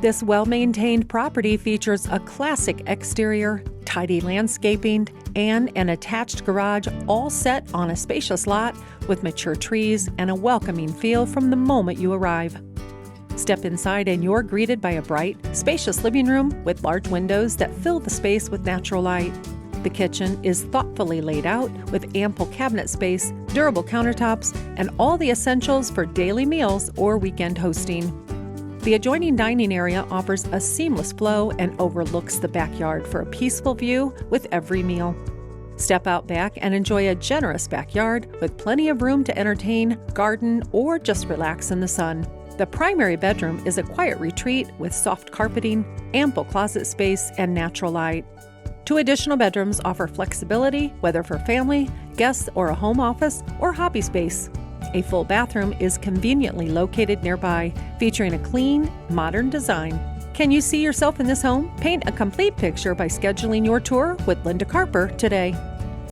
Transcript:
This well-maintained property features a classic exterior, tidy landscaping, and an attached garage, all set on a spacious lot with mature trees and a welcoming feel from the moment you arrive. Step inside and you're greeted by a bright, spacious living room with large windows that fill the space with natural light. The kitchen is thoughtfully laid out with ample cabinet space, durable countertops, and all the essentials for daily meals or weekend hosting. The adjoining dining area offers a seamless flow and overlooks the backyard for a peaceful view with every meal. Step out back and enjoy a generous backyard with plenty of room to entertain, garden, or just relax in the sun. The primary bedroom is a quiet retreat with soft carpeting, ample closet space, and natural light. 2 additional bedrooms offer flexibility, whether for family, guests, or a home office or hobby space. A full bathroom is conveniently located nearby, featuring a clean, modern design. Can you see yourself in this home? Paint a complete picture by scheduling your tour with Linda Carper today.